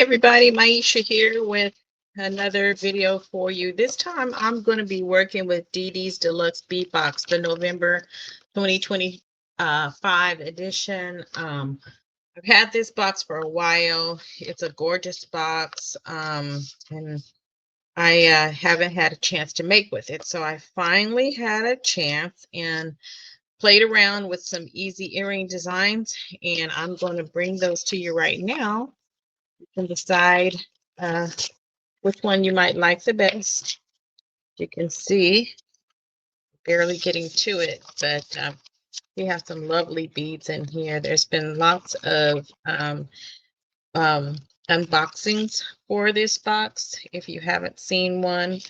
Everybody, Maisha here with another video for you. This time I'm going to be working with Didi's Deluxe Bead Box, the November 2025 edition. I've had this box for a while. It's a gorgeous box, and I haven't had a chance to make with it. So I finally had a chance and played around with some easy earring designs, and I'm going to bring those to you right now. You can decide which one you might like the best. You can see, barely getting to it, but we have some lovely beads in here. There's been lots of unboxings for this box. If you haven't seen one,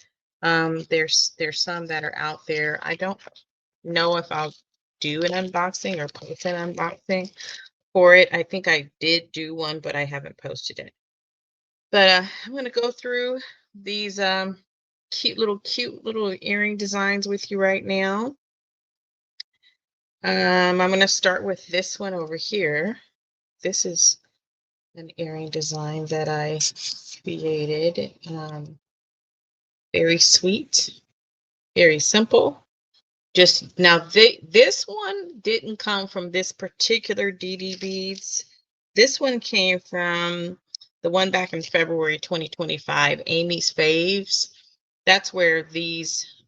there's some that are out there. I don't know if I'll do an unboxing or post an unboxing for it. I think I did do one, but I haven't posted it. But I'm going to go through these cute little earring designs with you right now. I'm going to start with this one over here. This is an earring design that I created. Very sweet, very simple. Just now, this one didn't come from this particular Didi beads. This one came from the one back in February 2025, Amy's Faves. That's where these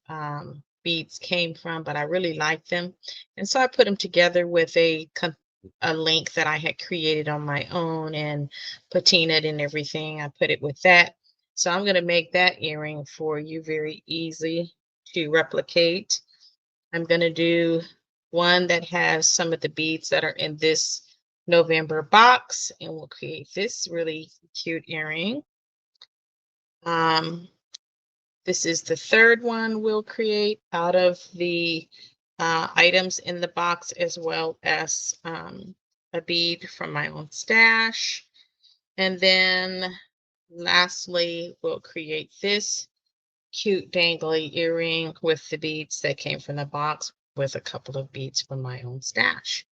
beads came from, but I really like them. And so I put them together with a link that I had created on my own and patinaed and everything. I put it with that. So I'm going to make that earring for you, very easy to replicate. I'm going to do one that has some of the beads that are in this November box, and we'll create this really cute earring. This is the third one we'll create out of the items in the box, as well as a bead from my own stash. And then lastly, we'll create this cute dangly earring with the beads that came from the box, with a couple of beads from my own stash.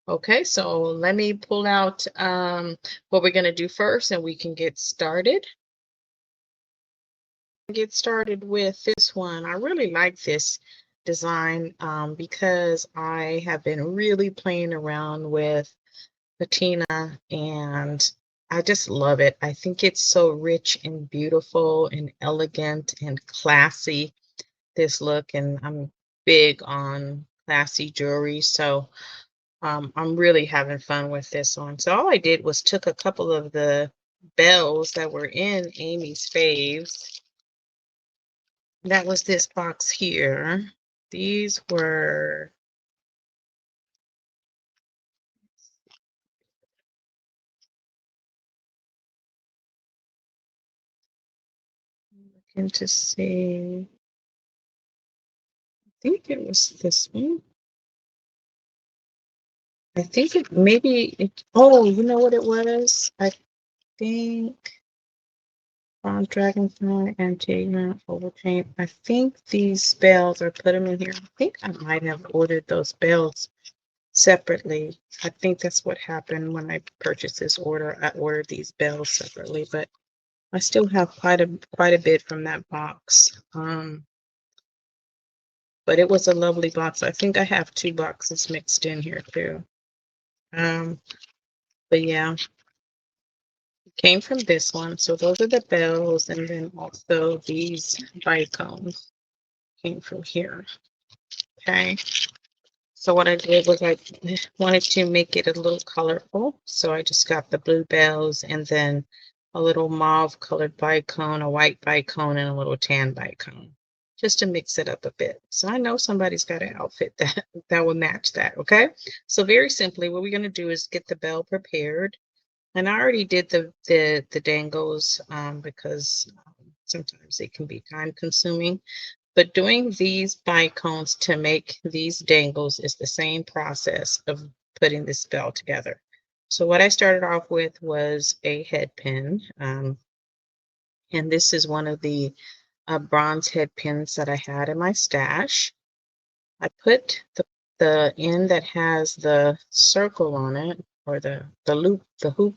Okay, so let me pull out what we're going to do first, and we can get started. Get started with this one. I really like this design because I have been really playing around with patina, and I just love it. I think it's so rich and beautiful and elegant and classy, this look, and I'm big on classy jewelry, so I'm really having fun with this one. So all I did was took a couple of the bells that were in Amy's Faves. That was this box here. These were, looking to see, I think it was this one. I think it maybe it, oh, you know what it was? I think on Dragonfly and Antigua Overchain. I think these bells, or put them in here. I think I might have ordered those bells separately. I think that's what happened when I purchased this order. I ordered these bells separately, but I still have quite a bit from that box. But it was a lovely box. I think I have 2 boxes mixed in here too. But yeah, it came from this one. So those are the bells, and then also these bicones came from here. Okay. So what I did was I wanted to make it a little colorful. So I just got the blue bells, and then a little mauve colored bicone, a white bicone, and a little tan bicone, just to mix it up a bit. So I know somebody's got an outfit that will match that. Okay. So very simply, what we're going to do is get the bell prepared. And I already did the dangles because sometimes they can be time consuming. But doing these bicones to make these dangles is the same process of putting this bell together. So what I started off with was a head pin. And this is one of the bronze head pins that I had in my stash. I put the end that has the circle on it, or the loop, the hoop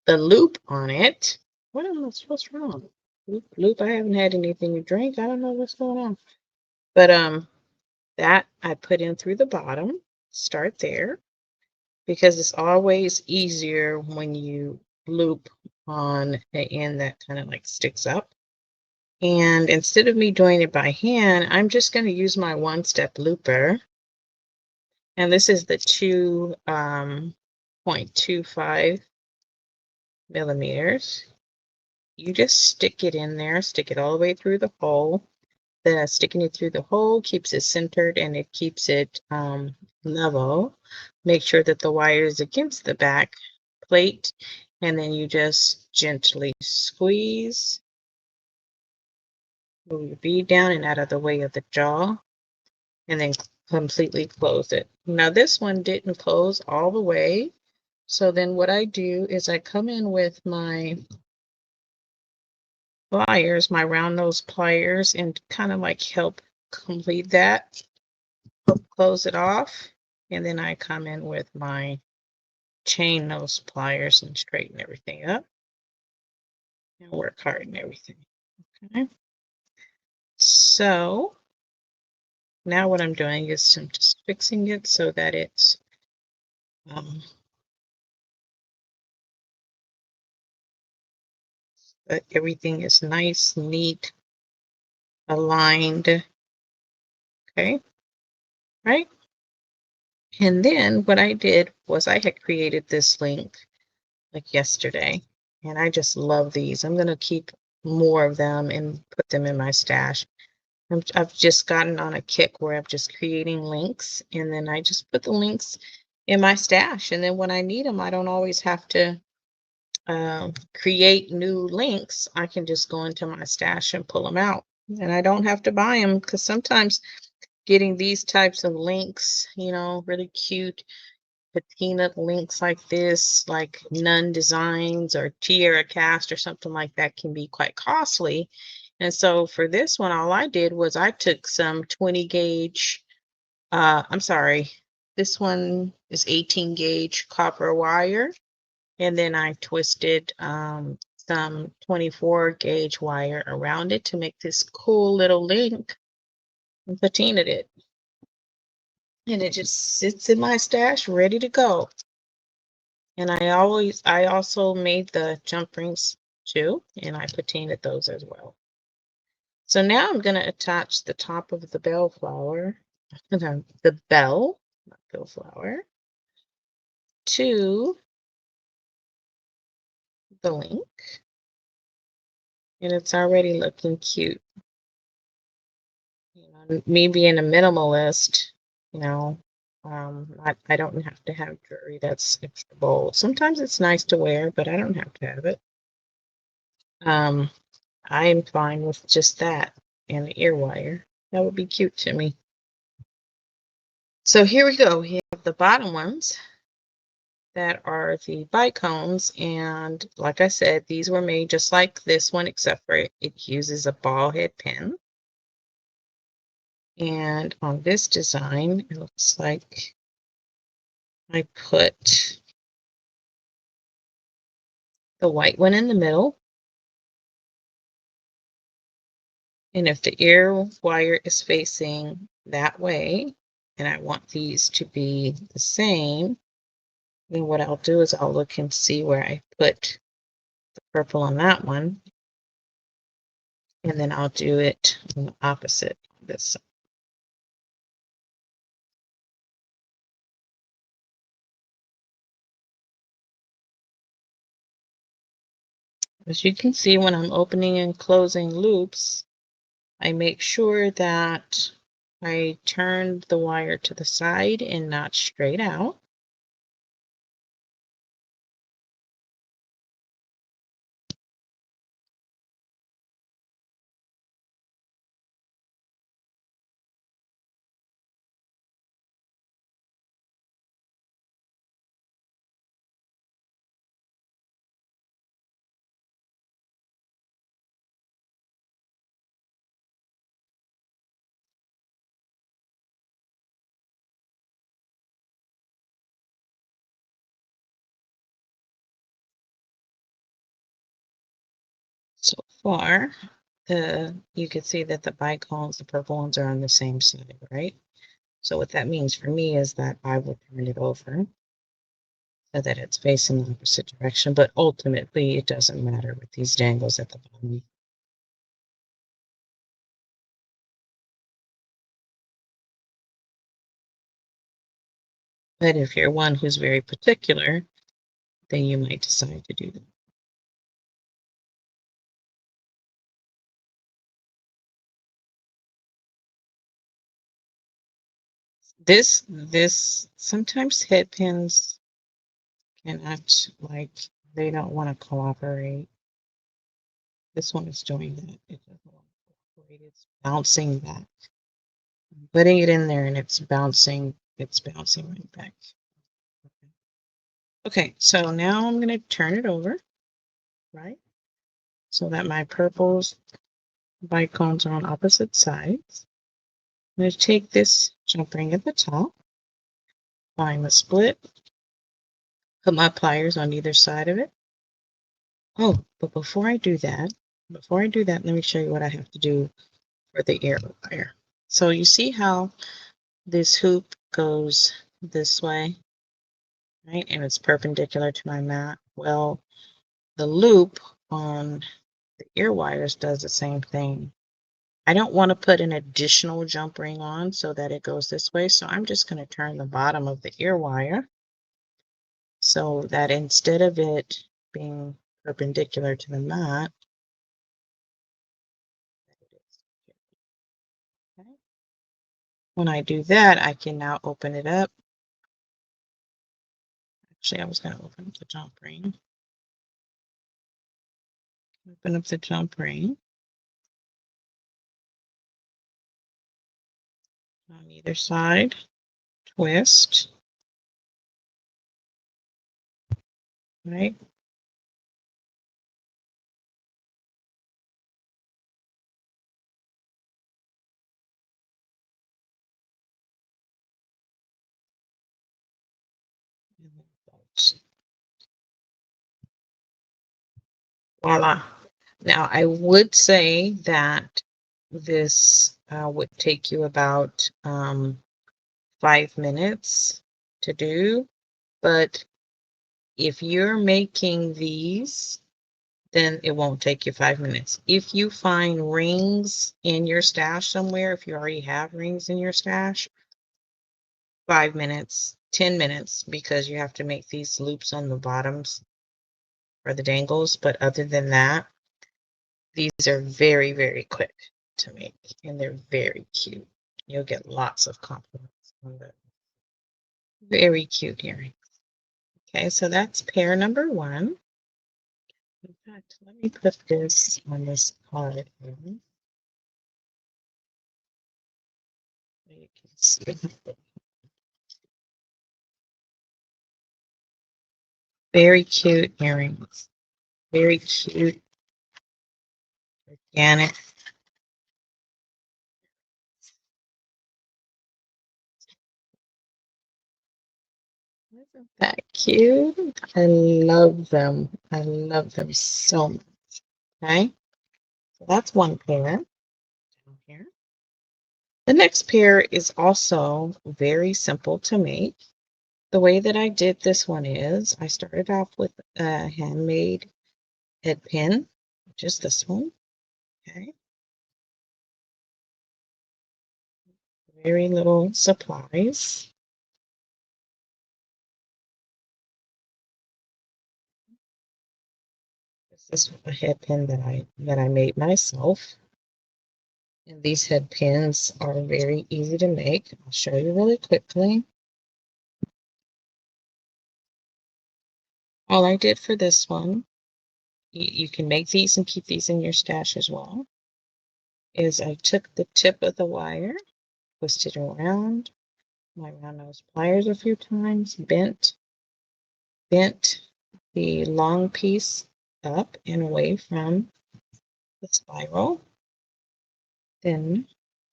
the loop on it. What's wrong? Loop, I haven't had anything to drink. I don't know what's going on. But that I put in through the bottom. Start there because it's always easier when you loop on the end that kind of like sticks up. And instead of me doing it by hand, I'm just going to use my one-step looper. And this is the 2.25 millimeters. You just stick it in there, stick it all the way through the hole. Sticking it through the hole keeps it centered and it keeps it level. Make sure that the wire is against the back plate, and then you just gently squeeze, move your bead down and out of the way of the jaw, and then completely close it. Now this one didn't close all the way, so then what I do is I come in with my pliers, my round nose pliers, and kind of like help complete that, close it off, and then I come in with my chain nose pliers and straighten everything up and work hard and everything. Okay. So now what I'm doing is I'm just fixing it so that it's that everything is nice, neat, aligned. Okay, right? And then what I did was I had created this link like yesterday, and I just love these. I'm going to keep more of them and put them in my stash. I've just gotten on a kick where I'm just creating links, and then I just put the links in my stash. And then when I need them, I don't always have to create new links. I can just go into my stash and pull them out. And I don't have to buy them because sometimes getting these types of links, really cute patina links like this, like Nun Designs or Tierra Cast or something like that, can be quite costly. And so for this one, all I did was I took some 20 gauge, I'm sorry, this one is 18 gauge copper wire. And then I twisted some 24 gauge wire around it to make this cool little link and patinaed it. And it just sits in my stash ready to go. And I also made the jump rings too, and I patinaed those as well. So now I'm going to attach the top of the bell flower, the bell, not bell flower, to the link. And it's already looking cute. Me being a minimalist, I don't have to have jewelry that's extra bold. Sometimes it's nice to wear, but I don't have to have it. I'm fine with just that and the ear wire. That would be cute to me. So here we go. We have the bottom ones that are the bite cones. And like I said, these were made just like this one, except for it uses a ball head pin. And on this design, it looks like I put the white one in the middle. And if the ear wire is facing that way, and I want these to be the same, then what I'll do is I'll look and see where I put the purple on that one. And then I'll do it on the opposite this side. As you can see, when I'm opening and closing loops, I make sure that I turn the wire to the side and not straight out. far, you can see that the bicones, the purple ones, are on the same side, right? So what that means for me is that I will turn it over so that it's facing the opposite direction, but ultimately it doesn't matter with these dangles at the bottom. But if you're one who's very particular, then you might decide to do that. This sometimes head pins cannot, like, they don't want to cooperate. This one is doing that. It doesn't want to cooperate. It's bouncing back. I'm putting it in there and it's bouncing right back. Okay, so now I'm going to turn it over, right? So that my purples bicones are on opposite sides. I'm going to take this jump ring at the top, find the split, put my pliers on either side of it. Oh, but before I do that, let me show you what I have to do for the ear wire. So you see how this hoop goes this way, right? And it's perpendicular to my mat. Well, the loop on the ear wires does the same thing. I don't want to put an additional jump ring on so that it goes this way. So I'm just going to turn the bottom of the ear wire so that instead of it being perpendicular to the mat, okay. When I do that, I can now open it up. Actually, I was going to open up the jump ring. Open up the jump ring on either side, twist, right? Voila. Now, I would say that this would take you about 5 minutes to do, but if you're making these, then it won't take you 5 minutes. If you find rings in your stash somewhere, if you already have rings in your stash, 5 minutes, 10 minutes, because you have to make these loops on the bottoms for the dangles. But other than that, these are very, very quick to make, and they're very cute. You'll get lots of compliments on them. Very cute earrings. Okay, so that's pair number one. In fact, let me put this on this card here so you can see. Very cute earrings. Very cute, organic. Isn't that cute? I love them. I love them so much. Okay, so that's one pair down here. The next pair is also very simple to make. The way that I did this one is I started off with a handmade head pin, which is this one. Okay, very little supplies. This is a head pin that I made myself. And these head pins are very easy to make. I'll show you really quickly. All I did for this one, you can make these and keep these in your stash as well, is I took the tip of the wire, twisted it around my round nose pliers a few times, bent the long piece up and away from the spiral, then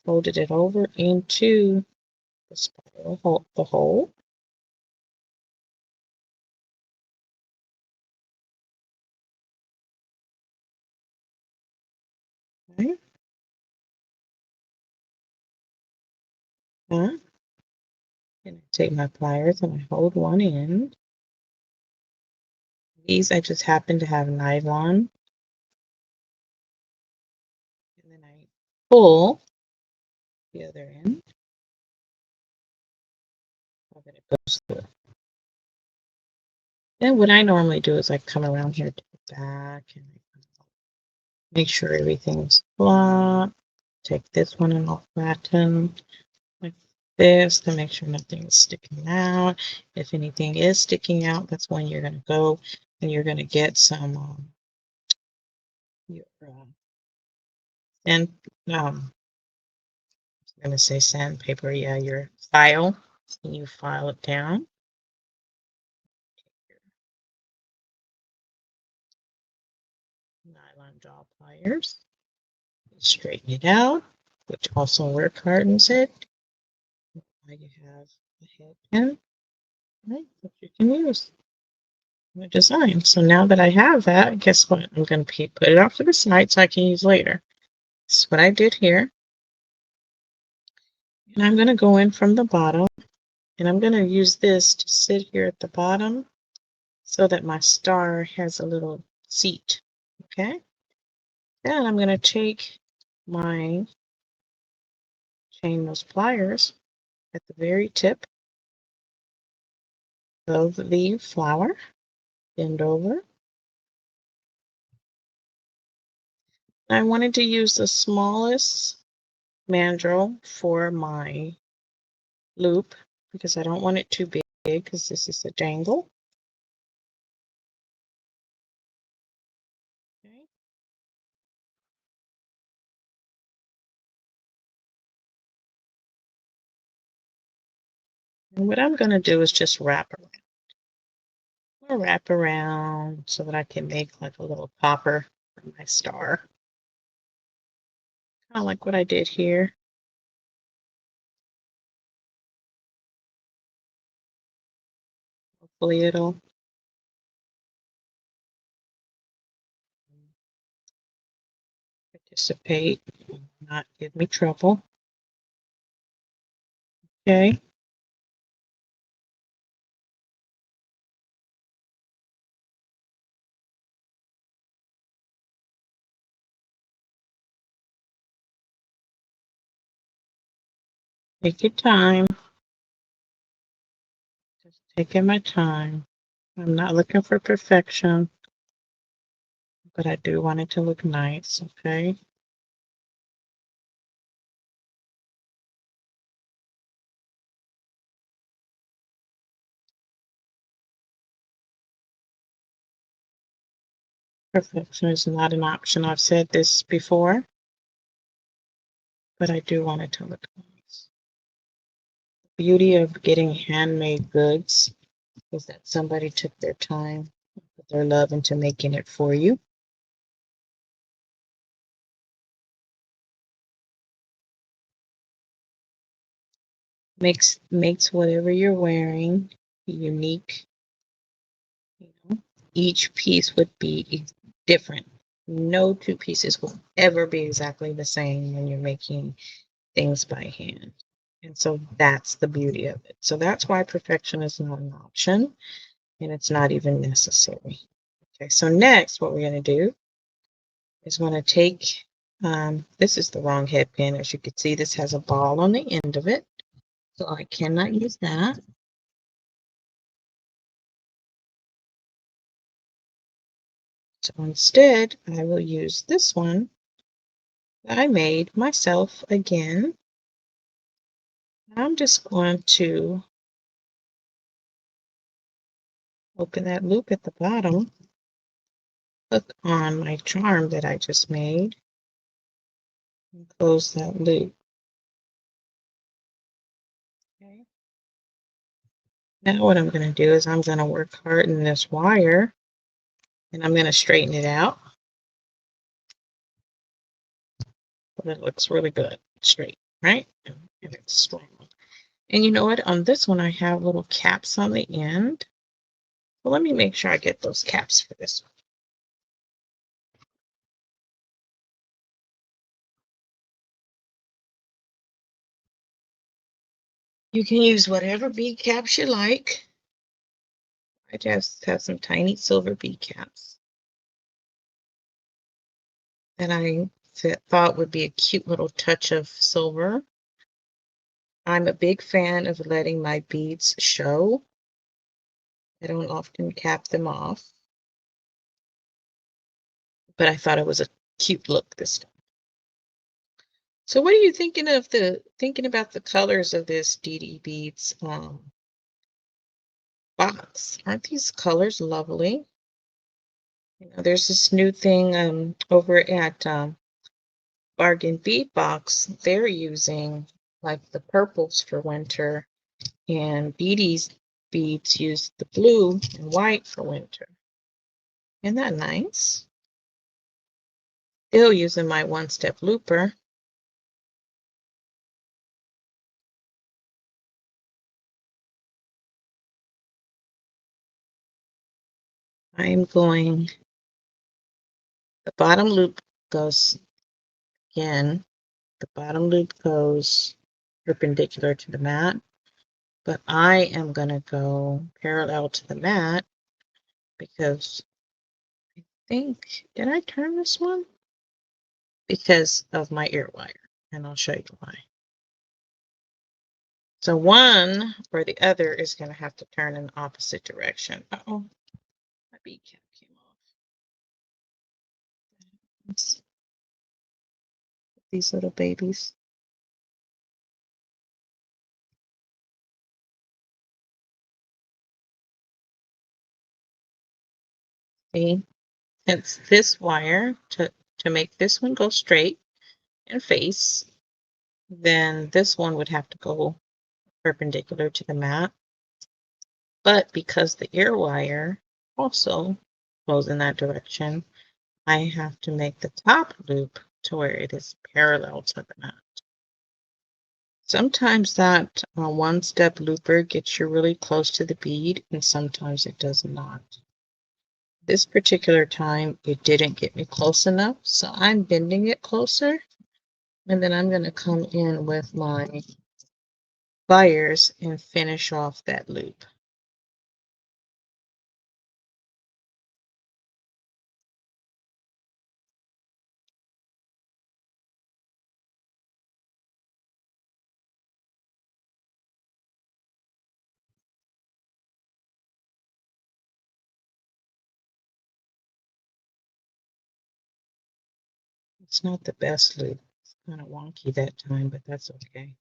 folded it over into the spiral, the hole, Okay. And I take my pliers and I hold one end. These I just happen to have nylon. And then I pull the other end. So that it goes through. And what I normally do is I come around here to the back and make sure everything's flat. Take this one and I'll flatten like this to make sure nothing is sticking out. If anything is sticking out, that's when you're going to go and you're going to get some your, and I'm going to say sandpaper, yeah, your file, and you file it down. Nylon jaw pliers, straighten it out, which also work hardens it. Now you have a head pin, right, that you can use in the design. So now that I have that, guess what? I'm going to put it off to the side so I can use later. This is what I did here. And I'm going to go in from the bottom, and I'm going to use this to sit here at the bottom so that my star has a little seat. Okay. Then I'm going to take my chain nose pliers at the very tip of the flower, bend over. I wanted to use the smallest mandrel for my loop because I don't want it too big because this is a dangle. Okay. And what I'm going to do is just wrap around. I'll wrap around so that I can make like a little popper for my star. Kind of like what I did here. Hopefully it'll participate and not give me trouble. Okay. Take your time. Just taking my time. I'm not looking for perfection, but I do want it to look nice, okay? Perfection is not an option. I've said this before, but I do want it to look nice. The beauty of getting handmade goods is that somebody took their time, put their love into making it for you. Makes whatever you're wearing unique. You know, each piece would be different. No two pieces will ever be exactly the same when you're making things by hand. And so that's the beauty of it. So that's why perfection is not an option and it's not even necessary. Okay, so next what we're going to do is going to take, this is the wrong head pin. As you can see, this has a ball on the end of it. So I cannot use that. So instead, I will use this one that I made myself again. I'm just going to open that loop at the bottom, hook on my charm that I just made, and close that loop. Okay. Now what I'm going to do is I'm going to work hard in this wire, and I'm going to straighten it out. But it looks really good, straight, right? And it's strong. And you know what? On this one, I have little caps on the end. Well, let me make sure I get those caps for this one. You can use whatever bead caps you like. I just have some tiny silver bead caps that I thought would be a cute little touch of silver. I'm a big fan of letting my beads show. I don't often cap them off, but I thought it was a cute look this time. So what are you thinking about the colors of this Didi Beads box? Aren't these colors lovely? You know, there's this new thing over at Bargain Bead Box. They're using like the purples for winter, and Didi's beads use the blue and white for winter. Isn't that nice? Still using my one-step looper. I'm going, the bottom loop goes again, the bottom loop goes perpendicular to the mat, but I am going to go parallel to the mat because I think, did I turn this one? Because of my ear wire, and I'll show you why. So one or the other is going to have to turn in the opposite direction. Uh-oh, my bead cap came off. These little babies. See, it's this wire to make this one go straight and face, then this one would have to go perpendicular to the mat. But because the ear wire also goes in that direction, I have to make the top loop to where it is parallel to the mat. Sometimes that one-step looper gets you really close to the bead, and sometimes it does not. This particular time, it didn't get me close enough, so I'm bending it closer, and then I'm going to come in with my pliers and finish off that loop. It's not the best loop. It's kind of wonky that time, but that's okay.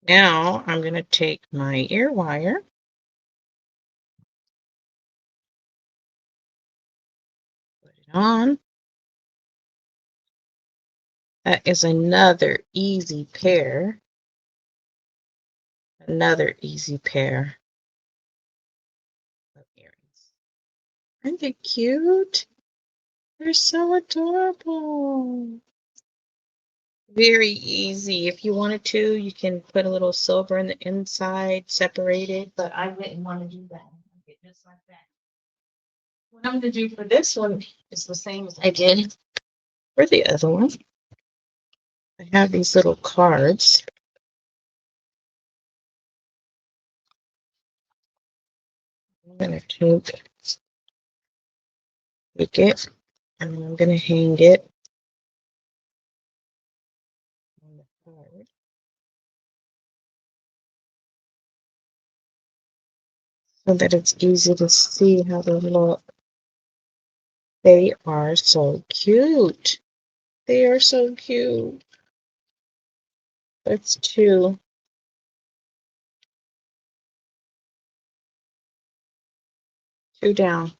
Now I'm going to take my ear wire, put it on. That is another easy pair. Another easy pair of earrings. Aren't they cute? They're so adorable. Very easy. If you wanted to, you can put a little silver in the inside, separated, but I didn't want to do that. Just like that. What I'm going to do for this one is the same as I did for the other one. I have these little cards. I'm going to take it, and I'm going to hang it on the card so that it's easy to see how they look. They are so cute. They are so cute. That's two. Two down.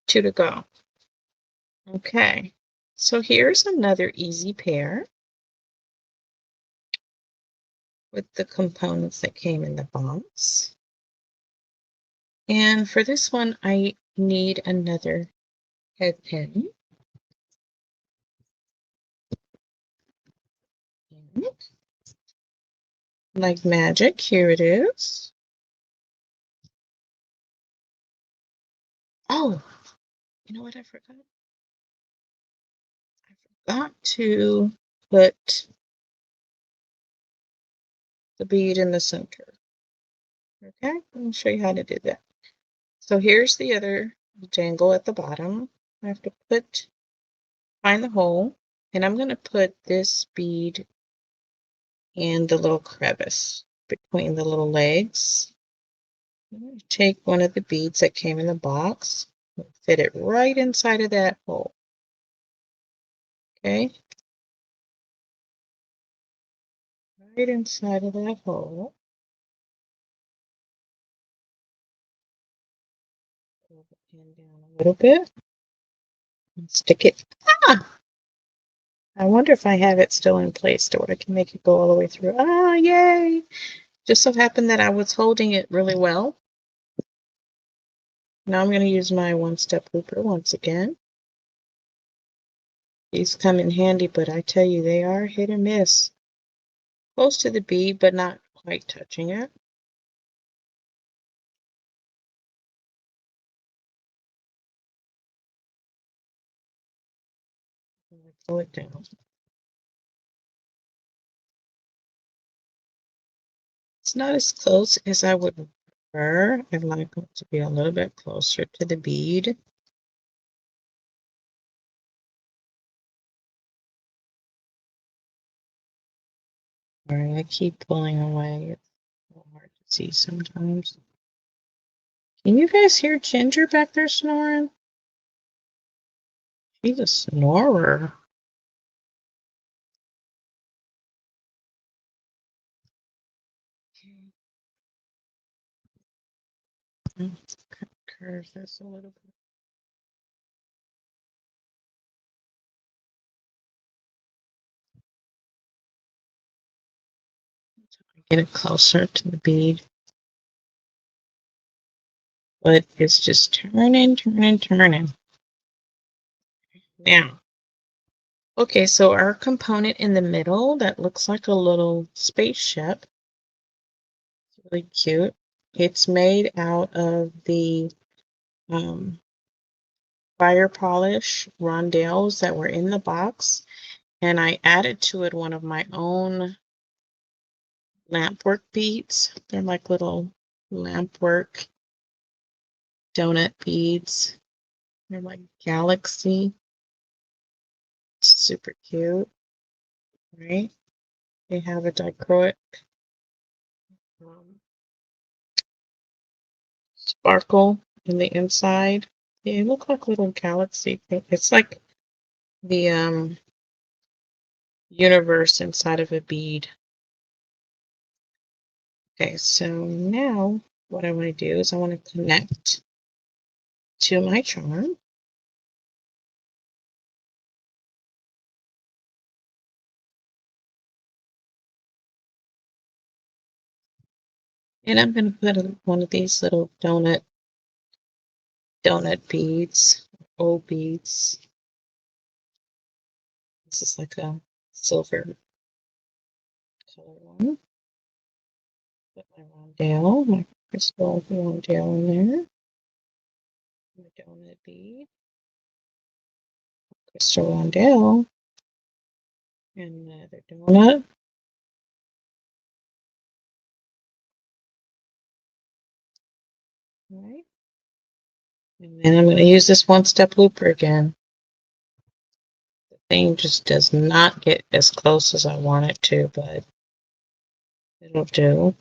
Two to go. Okay. So here's another easy pair with the components that came in the box. And for this one, I need another head pin. And like magic, here it is. Oh, you know what I forgot? I forgot to put the bead in the center. Okay, I'll show you how to do that. So here's the other dangle at the bottom. I have to find the hole, and I'm going to put this bead in the little crevice between the little legs. I'm going to take one of the beads that came in the box, fit it right inside of that hole. Okay, right inside of that hole. Pull the pin down a little bit and stick it. Ah! I wonder if I have it still in place to where I can make it go all the way through. Ah, yay! Just so happened that I was holding it really well. Now I'm going to use my one-step looper once again. These come in handy, but I tell you, they are hit or miss. Close to the bead, but not quite touching it. Pull it down. It's not as close as I would prefer. I'd like it to be a little bit closer to the bead. All right, I keep pulling away. It's a little hard to see sometimes. Can you guys hear Ginger back there snoring? She's a snorer. Let's curve this a little bit. Get it closer to the bead. But it's just turning, turning, turning. Now, okay, so our component in the middle that looks like a little spaceship, it's really cute. It's made out of the fire polish rondelles that were in the box, and I added to it one of my own lampwork beads. They're like little lampwork donut beads. They're like galaxy. Super cute, right? They have a dichroic um, sparkle in the inside. They look like little galaxy thing. It's like the universe inside of a bead. Okay, so now what I want to do is I want to connect to my charm. And I'm going to put one of these little donut beads, old beads. This is like a silver color one. Put my rondelle, my crystal rondelle in there. My donut bead, crystal rondelle, and another donut. All right. And then I'm going to use this one-step looper again. The thing just does not get as close as I want it to, but it'll do.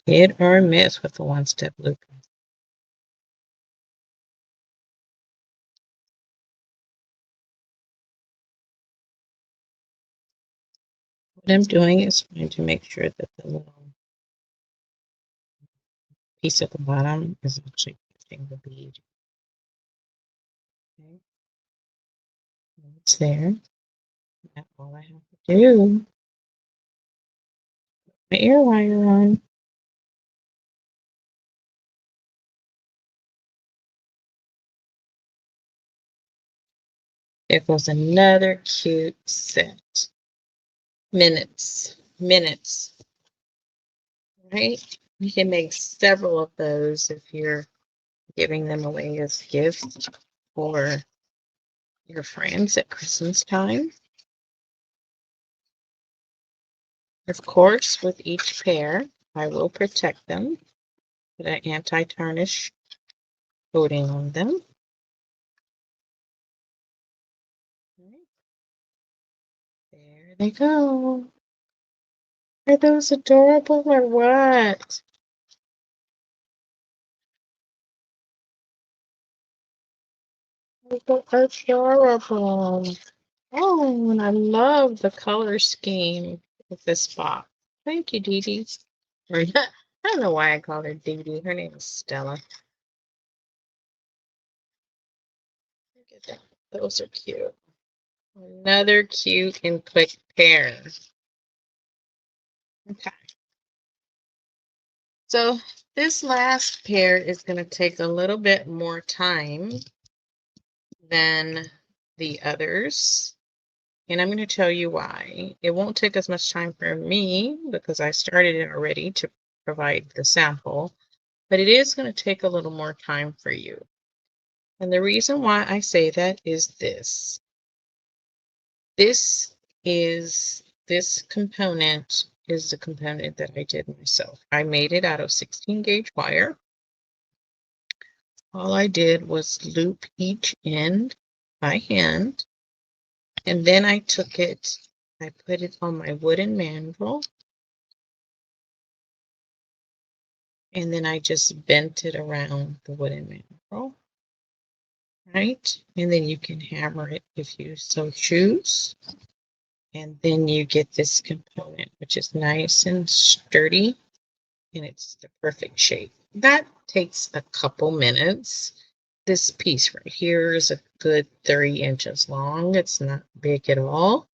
Hit or miss with the one-step looper. What I'm doing is trying to make sure that the little piece at the bottom is actually gifting the bead. Okay. It's there. That's all I have to do. My ear wire on. There goes another cute set. Minutes. Right? You can make several of those if you're giving them away as gifts for your friends at Christmas time. Of course, with each pair, I will protect them with an anti-tarnish coating on them. There they go. Are those adorable or what? Those are adorable. Oh, and I love the color scheme of this box. Thank you, Didi. Or I don't know why I call her Didi. Her name is Stella. Look at that. Those are cute. Another cute and quick pair. Okay. So this last pair is going to take a little bit more time than the others. And I'm going to tell you why. It won't take as much time for me because I started it already to provide the sample, but it is going to take a little more time for you. And the reason why I say that is this. This component is the component that I did myself. I made it out of 16 gauge wire. All I did was loop each end by hand, and then I took it, I put it on my wooden mandrel, and then I just bent it around the wooden mandrel, right? And then you can hammer it if you so choose. And then you get this component, which is nice and sturdy, and it's the perfect shape. That takes a couple minutes. This piece right here is a good 30 inches long. It's not big at all.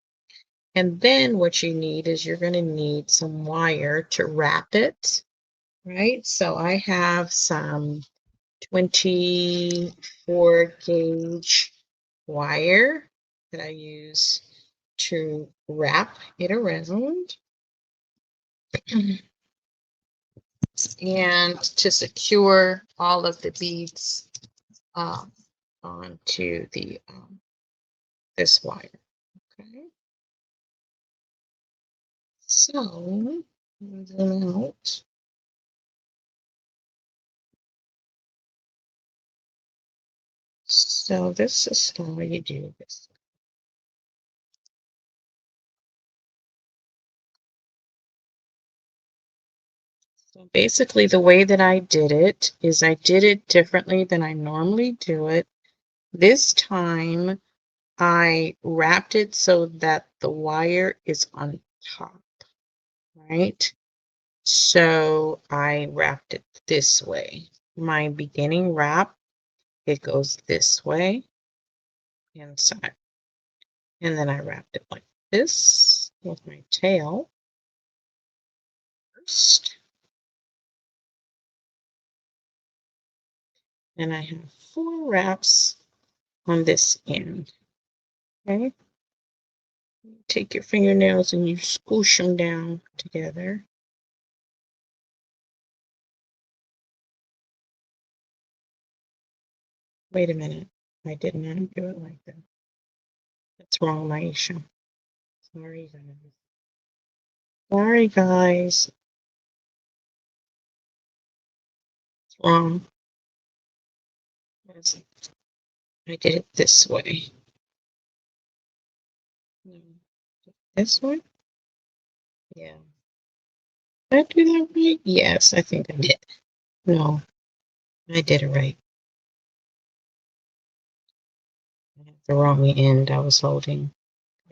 And then what you need is you're going to need some wire to wrap it, right? So I have some 24 gauge wire that I use to wrap it around and to secure all of the beads onto the this wire. Okay, so zoom out. So this is how you do this. So basically, the way that I did it is I did it differently than I normally do it. This time, I wrapped it so that the wire is on top, right? So I wrapped it this way. My beginning wrap, it goes this way inside. And then I wrapped it like this with my tail first. And I have 4 wraps on this end. Okay. Take your fingernails and you squish them down together. Wait a minute. I did not do it like that. That's wrong, Maisha. Sorry, guys. Sorry, guys. It's wrong. I did it this way. This way? Yeah. Did I do that right? Yes, I think I did. No, I did it right. I had the wrong end I was holding.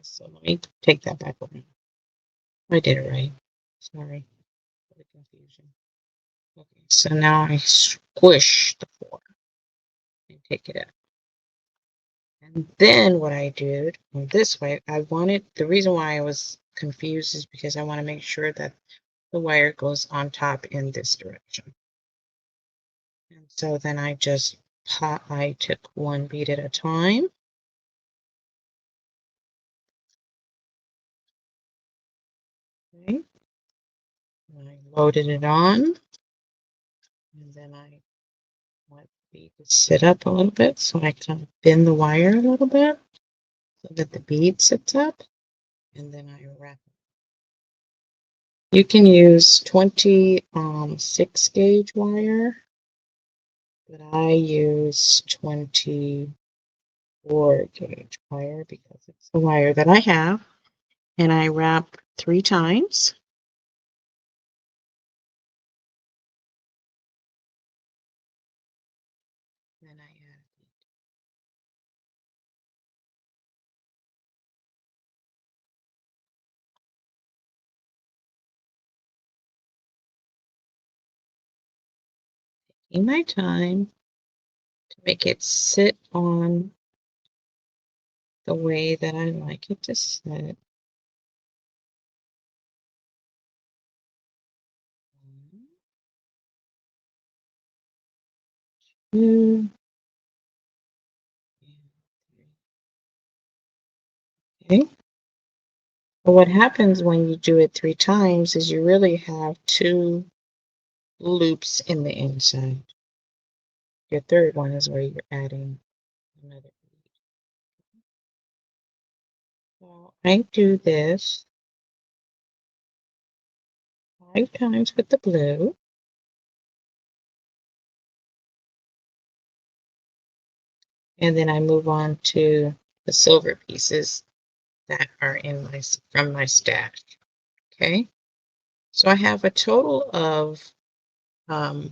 So let me take that back around. I did it right. Sorry for the confusion. Okay. So now I squish the 4 and take it up. And then what I did this way, the reason why I was confused is because I want to make sure that the wire goes on top in this direction. And so then I took 1 bead at a time. Okay. And I loaded it on. And then I want the bead to sit up a little bit, so I kind of bend the wire a little bit so that the bead sits up. And then I wrap it. You can use 26 gauge wire, but I use 24 gauge wire because it's the wire that I have. And I wrap 3 times. Then I add taking my time to make it sit on the way that I like it to sit. Two, okay. But what happens when you do it 3 times is you really have 2 loops in the inside. Your third one is where you're adding another bead. So I do this 5 times with the blue. And then I move on to the silver pieces that are from my stash. Okay. So I have a total of 5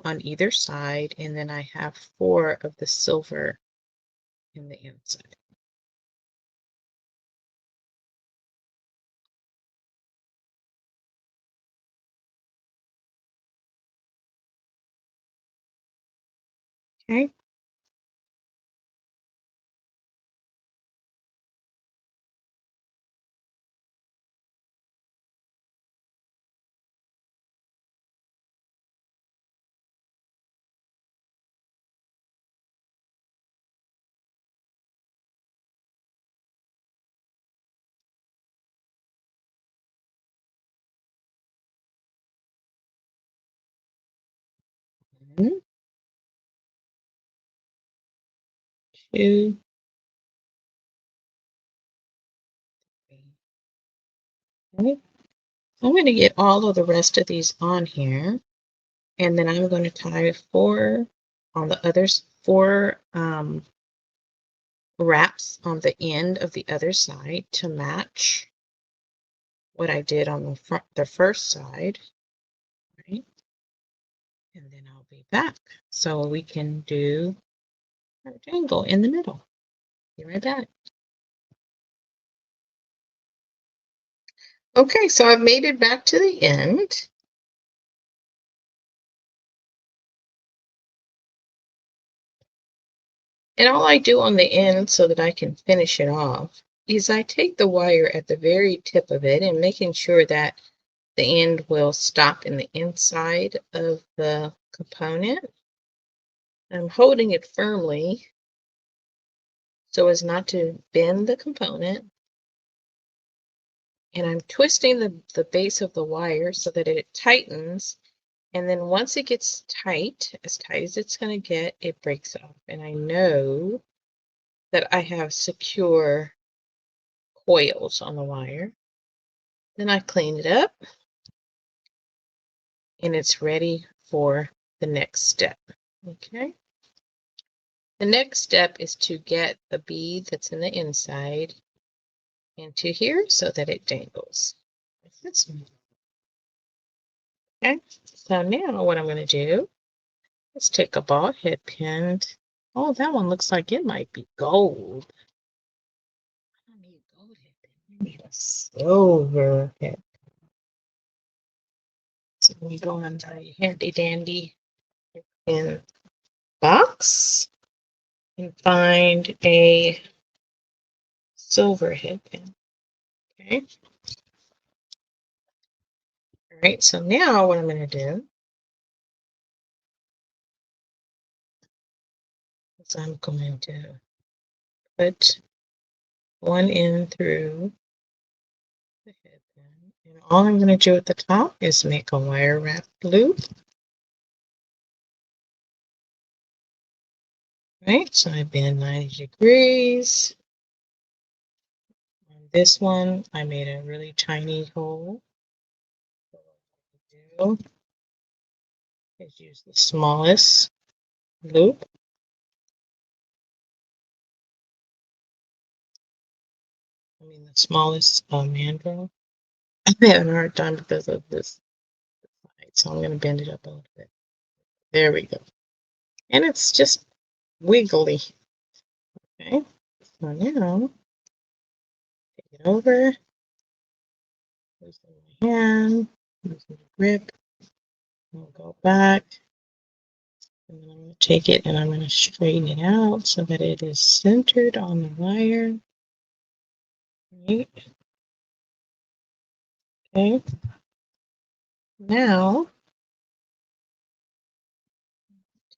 on either side, and then I have 4 of the silver in the inside. Okay. One, two, three. Okay. I'm going to get all of the rest of these on here, and then I'm going to tie 4 on the others, 4 wraps on the end of the other side to match what I did on the first side, right? And then I'll be back so we can do our dangle in the middle. Be right back. Okay, so I've made it back to the end. And all I do on the end so that I can finish it off is I take the wire at the very tip of it and making sure that the end will stop in the inside of the component. I'm holding it firmly so as not to bend the component. And I'm twisting the base of the wire so that it tightens. And then once it gets tight as it's going to get, it breaks off. And I know that I have secure coils on the wire. Then I clean it up and it's ready for the next step. Okay. The next step is to get the bead that's in the inside into here so that it dangles. Okay. So now what I'm going to do, let's take a ball head pin. Oh, that one looks like it might be gold. I don't need a gold head pin. I need a silver head. So we go on my handy dandy in box and find a silver headband. Okay. All right. So now what I'm going to do is I'm going to put one in through the headband, and all I'm going to do at the top is make a wire wrap loop. Right. So I bend 90 degrees. On this one, I made a really tiny hole. So what I do is use the smallest loop. I mean the smallest mandrel. I'm having a hard time because of this side, so I'm going to bend it up a little bit. There we go. And it's just wiggly. Okay, so now take it over, loosen my hand, loosen the grip, and we'll go back. And then I'm going to take it and I'm going to straighten it out so that it is centered on the wire. Right. Okay. Now,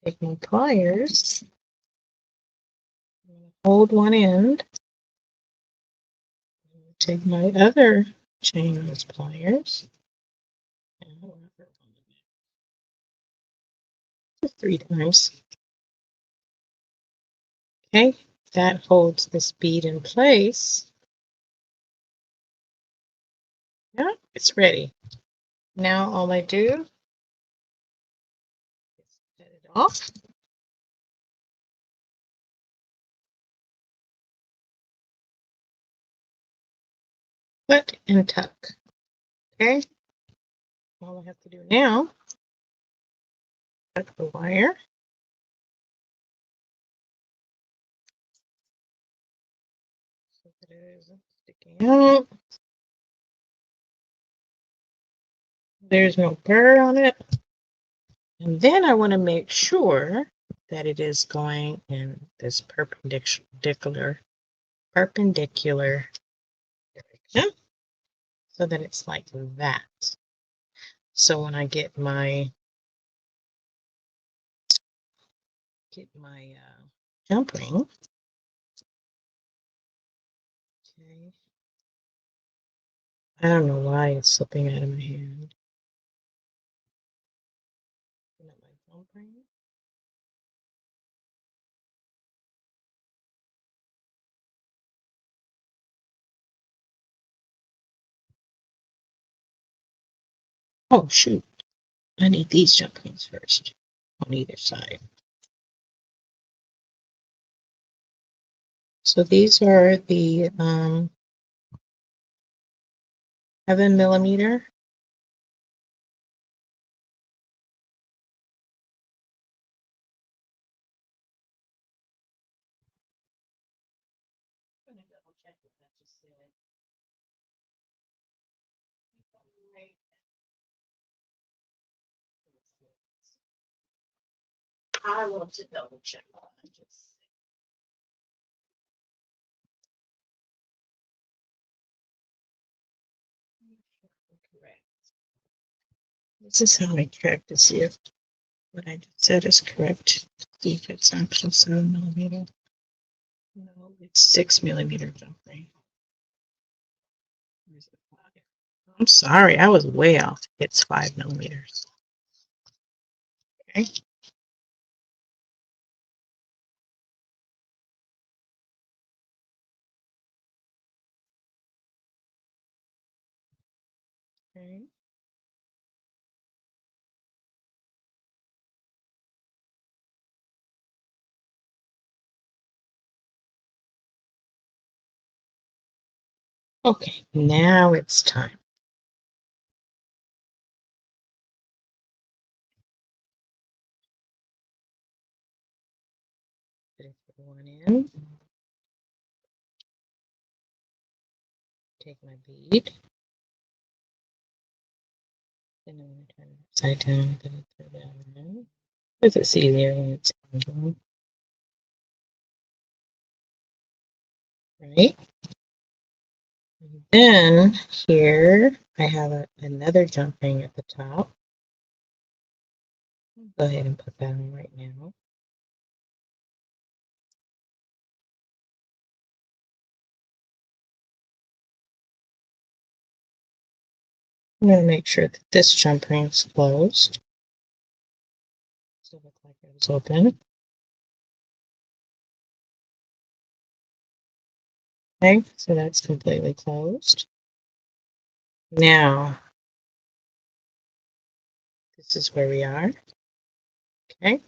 take my pliers, hold one end, take my other chainless pliers, and just 3 times. Okay, that holds this bead in place. Yeah, it's ready. Now all I do is set it off. Put and tuck. Okay, all I have to do now, tuck the wire. So that it isn't sticking out. There's no burr on it. And then I want to make sure that it is going in this perpendicular direction, so that it's like that. So when I get my jump ring, okay, I don't know why it's slipping out of my hand. My jump ring. Oh shoot, I need these jump rings first on either side. So these are the 7mm. I'm gonna double check what that just said. I want to double check what I just said. Correct. This is how I check to see if what I just said is correct. See if it's actually 7mm. No, it's 6mm jump ring. I'm sorry, I was way off. It's 5mm. Okay. Okay. Okay, now it's time. Put one in. Take my bead. And I'm going to turn it upside down. Put it through that. Does it see there when it's on? Right? And then here I have another jump ring at the top. Go ahead and put that on right now. I'm going to make sure that this jump ring is closed. So it looks like it was open. Okay, so that's completely closed. Now, this is where we are. Okay,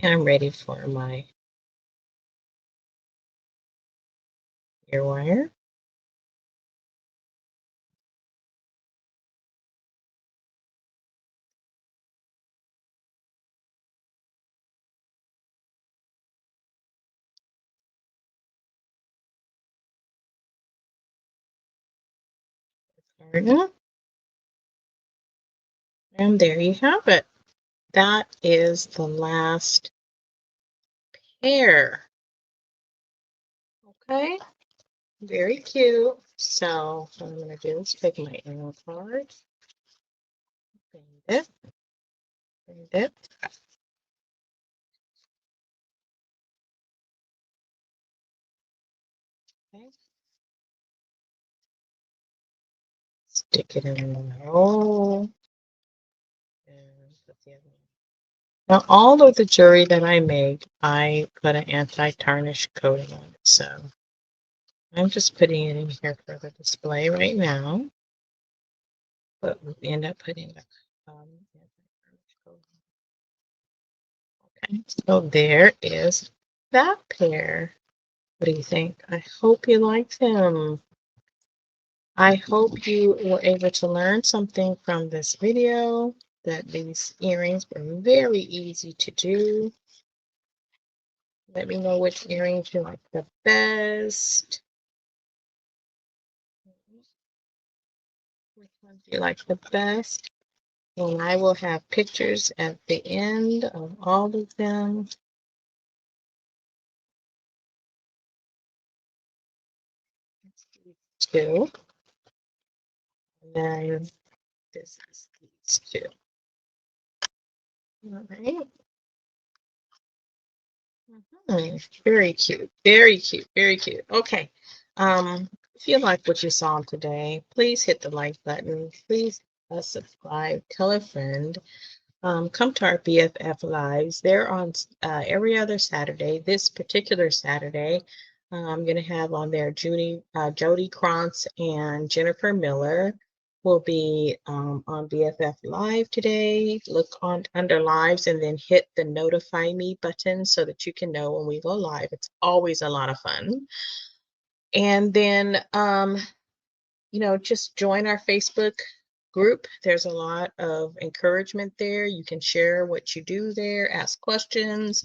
and I'm ready for my ear wire. And there you have it. That is the last pair. Okay, very cute. So what I'm going to do is take my angle card, bend it, bend it. Okay. Stick it in the hole. And put the other one. Now, all of the jewelry that I make, I put an anti-tarnish coating on it. So I'm just putting it in here for the display right now. But we end up putting the anti-tarnish coating. Okay, so there is that pair. What do you think? I hope you liked them. I hope you were able to learn something from this video, that these earrings were very easy to do. Let me know which earrings you like the best. Which ones you like the best. And I will have pictures at the end of all of them. Two. And then this is these two. All right. Very cute, very cute, very cute. Okay. If you like what you saw today, please hit the like button. Please subscribe, tell a friend. Come to our BFF Lives. They're on every other Saturday. This particular Saturday, I'm going to have on there Jody Krantz and Jennifer Miller will be on BFF Live today. Look on under lives and then hit the notify me button so that you can know when we go live. It's always a lot of fun. And then just join our Facebook group. There's a lot of encouragement there. You can share what you do there, ask questions,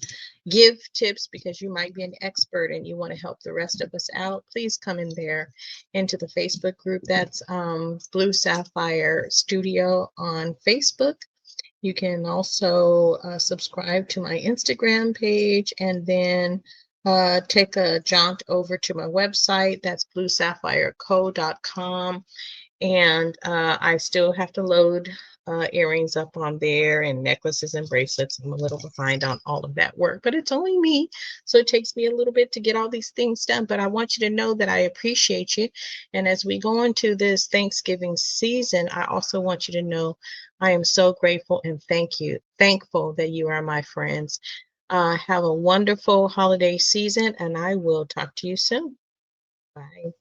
give tips because you might be an expert and you want to help the rest of us out. Please come in there into the Facebook group. That's BluSaffhire Studio on Facebook. You can also subscribe to my Instagram page and then take a jaunt over to my website. That's BluSaffhireCo.com. And I still have to load earrings up on there and necklaces and bracelets. I'm a little behind on all of that work, but it's only me. So it takes me a little bit to get all these things done. But I want you to know that I appreciate you. And as we go into this Thanksgiving season, I also want you to know I am so grateful and thankful that you are my friends. Have a wonderful holiday season, and I will talk to you soon. Bye.